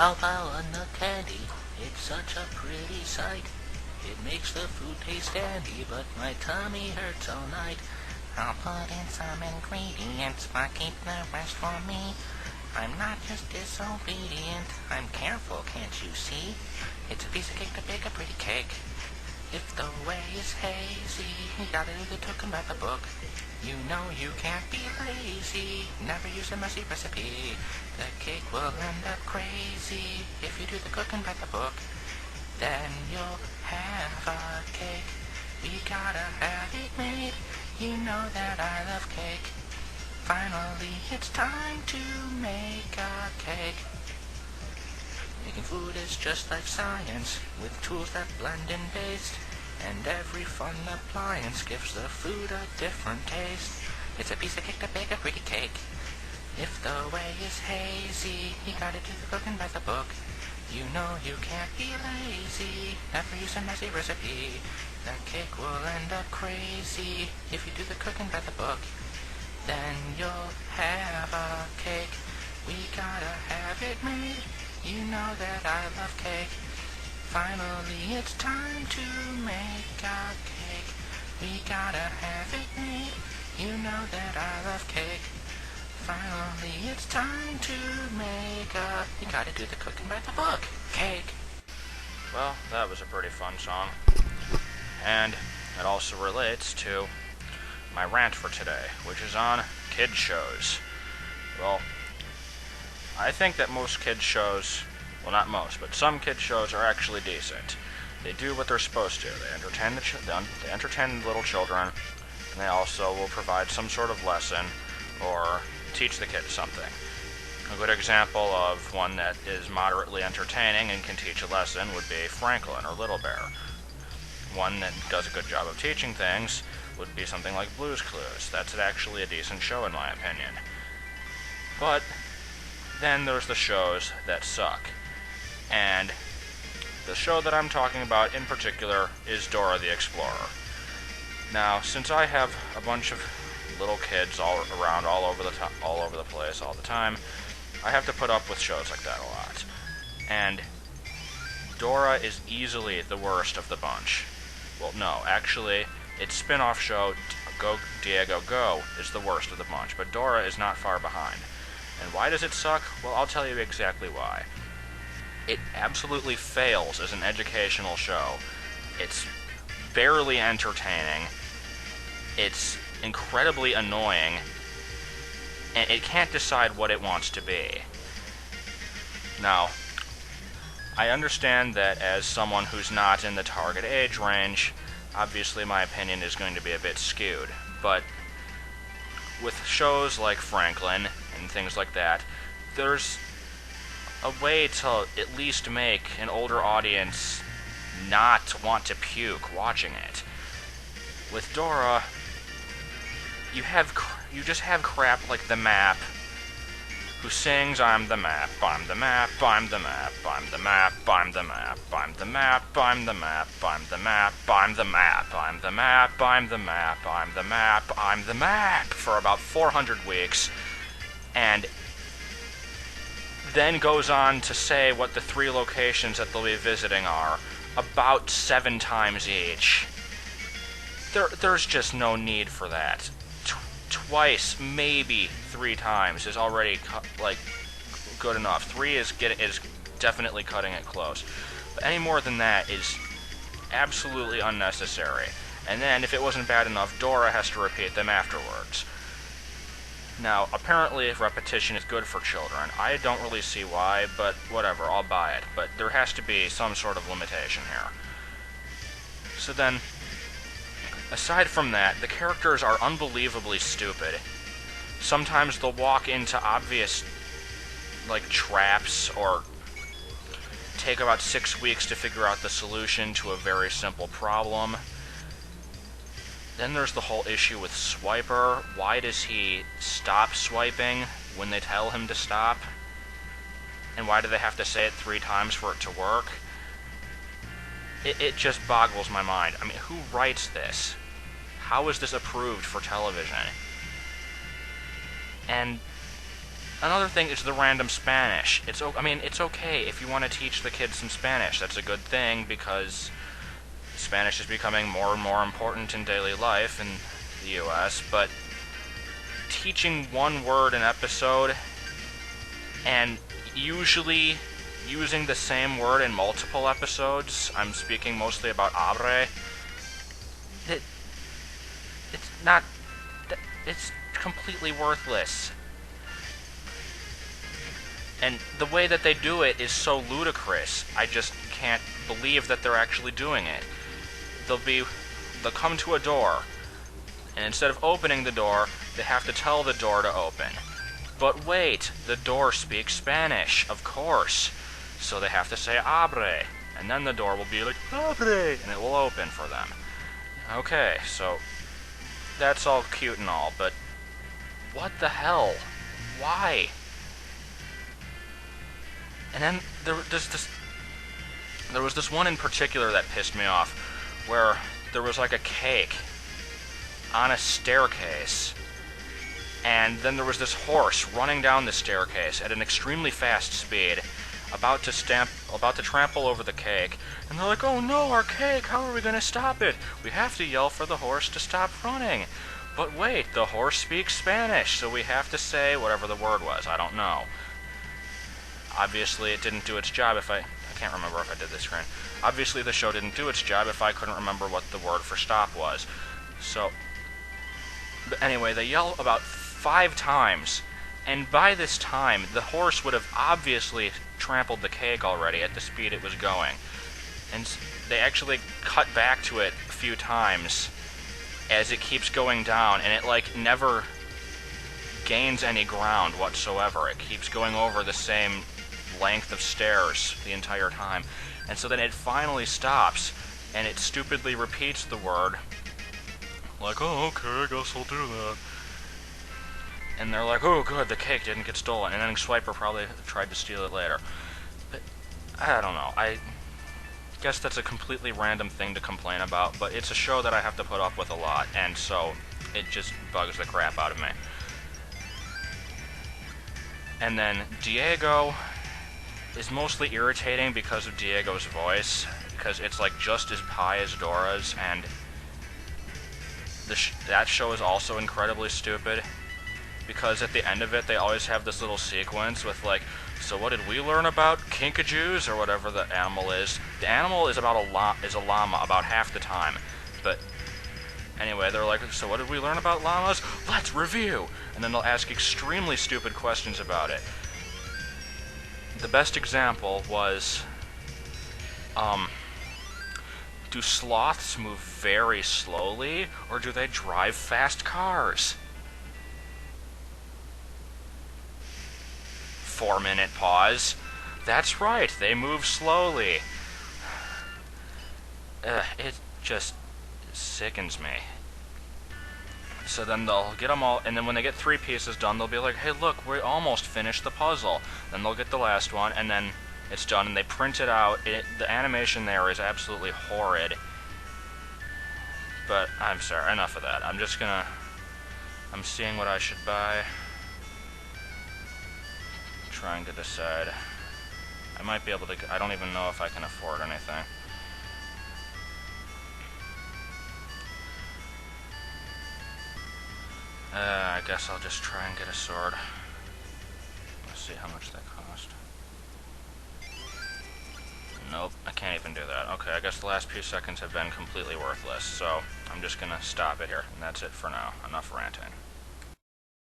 How about a nut candy? It's such a pretty sight. It makes the food taste dandy, but my tummy hurts all night. I'll put in some ingredients, but keep the rest for me. I'm not just disobedient, I'm careful, can't you see? It's a piece of cake to bake a pretty cake. If the way is hazy, you gotta do the cooking by the book. You know you can't be lazy, never use a messy recipe. The cake will end up crazy if you do the cooking by the book. Then you'll have a cake, we gotta have it made. You know that I love cake. Finally, it's time to make a cake. Making food is just like science, with tools that blend and taste. And every fun appliance gives the food a different taste. It's a piece of cake to bake a pretty cake. If the way is hazy, you gotta do the cooking by the book. You know you can't be lazy, never use a messy recipe. The cake will end up crazy if you do the cooking by the book. Then you'll have a cake, we gotta have it made. You know that I love cake. Finally it's time to make a cake, we gotta have it made. You know that I love cake. Finally it's time to make a... You gotta do the cooking by the book. Cake. Well, that was a pretty fun song. And it also relates to my rant for today, which is on kid shows. Well, I think that most kid shows, well, not most, but some kid shows are actually decent. They do what they're supposed to. They entertain they entertain little children, and they also will provide some sort of lesson or teach the kids something. A good example of one that is moderately entertaining and can teach a lesson would be Franklin or Little Bear. One that does a good job of teaching things would be something like Blue's Clues. That's actually a decent show in my opinion. But then there's the shows that suck. And the show that I'm talking about in particular is Dora the Explorer. Now, since I have a bunch of little kids all around, all over the place, all the time, I have to put up with shows like that a lot. And Dora is easily the worst of the bunch. Well, no, actually, its spin-off show, Go Diego Go, is the worst of the bunch, but Dora is not far behind. And why does it suck? Well, I'll tell you exactly why. It absolutely fails as an educational show. It's barely entertaining. It's incredibly annoying. And it can't decide what it wants to be. Now, I understand that as someone who's not in the target age range, obviously my opinion is going to be a bit skewed. But with shows like Franklin and things like that, there's a way to at least make an older audience not want to puke watching it. With Dora, you just have crap like the map, who sings I'm the map, I'm the map, I'm the map, I'm the map, I'm the map, I'm the map, I'm the map, I'm the map, I'm the map, I'm the map, I'm the map, I'm the map, I'm the map for about 400 weeks, and then goes on to say what the 3 locations that they'll be visiting are, about 7 times each. There's just no need for that. Twice, maybe 3 times is already good enough. 3 is definitely cutting it close. But any more than that is absolutely unnecessary. And then, if it wasn't bad enough, Dora has to repeat them afterwards. Now, apparently repetition is good for children. I don't really see why, but whatever, I'll buy it. But there has to be some sort of limitation here. So then, aside from that, the characters are unbelievably stupid. Sometimes they'll walk into obvious, traps, or take about 6 weeks to figure out the solution to a very simple problem. Then there's the whole issue with Swiper. Why does he stop swiping when they tell him to stop? And why do they have to say it 3 times for it to work? It just boggles my mind. I mean, who writes this? How is this approved for television? And another thing is the random Spanish. I mean, it's okay if you want to teach the kids some Spanish. That's a good thing because Spanish is becoming more and more important in daily life in the U.S., but teaching one word an episode and usually using the same word in multiple episodes, I'm speaking mostly about abre, it's completely worthless. And the way that they do it is so ludicrous, I just can't believe that they're actually doing it. They'll come to a door, and instead of opening the door, they have to tell the door to open. But wait, the door speaks Spanish, of course. So they have to say abre, and then the door will be like, abre, and it will open for them. Okay, so that's all cute and all, but what the hell? Why? And then there was this one in particular that pissed me off, where there was like a cake on a staircase, and then there was this horse running down the staircase at an extremely fast speed, about to trample over the cake, and they're like, oh no, our cake, how are we going to stop it? We have to yell for the horse to stop running. But wait, the horse speaks Spanish, so we have to say whatever the word was, I don't know. Obviously it didn't do its job I can't remember if I did this screen. Obviously the show didn't do its job if I couldn't remember what the word for stop was. So, but anyway, they yell about 5 times, and by this time, the horse would have obviously trampled the cake already at the speed it was going. And they actually cut back to it a few times as it keeps going down, and it like never gains any ground whatsoever. It keeps going over the same length of stairs the entire time. And so then it finally stops, and it stupidly repeats the word, like, oh, okay, I guess I'll do that. And they're like, oh good, the cake didn't get stolen. And then Swiper probably tried to steal it later. But, I don't know. I guess that's a completely random thing to complain about, but it's a show that I have to put up with a lot, and so it just bugs the crap out of me. And then Diego is mostly irritating because of Diego's voice, because it's like just as high as Dora's, and that show is also incredibly stupid, because at the end of it they always have this little sequence with like, so what did we learn about kinkajous, or whatever the animal is. The animal is about a llama about half the time, but anyway, they're like, so what did we learn about llamas? Let's review! And then they'll ask extremely stupid questions about it. The best example was, do sloths move very slowly, or do they drive fast cars? 4-minute pause. That's right, they move slowly. It just sickens me. So then they'll get them all, and then when they get 3 pieces done, they'll be like, hey look, we almost finished the puzzle. Then they'll get the last one, and then it's done, and they print it out. The animation there is absolutely horrid. But, I'm sorry, enough of that. I'm seeing what I should buy. Trying to decide. I might be able to, I don't even know if I can afford anything. I guess I'll just try and get a sword. Let's see how much that cost. Nope, I can't even do that. Okay, I guess the last few seconds have been completely worthless, so I'm just gonna stop it here, and that's it for now. Enough ranting.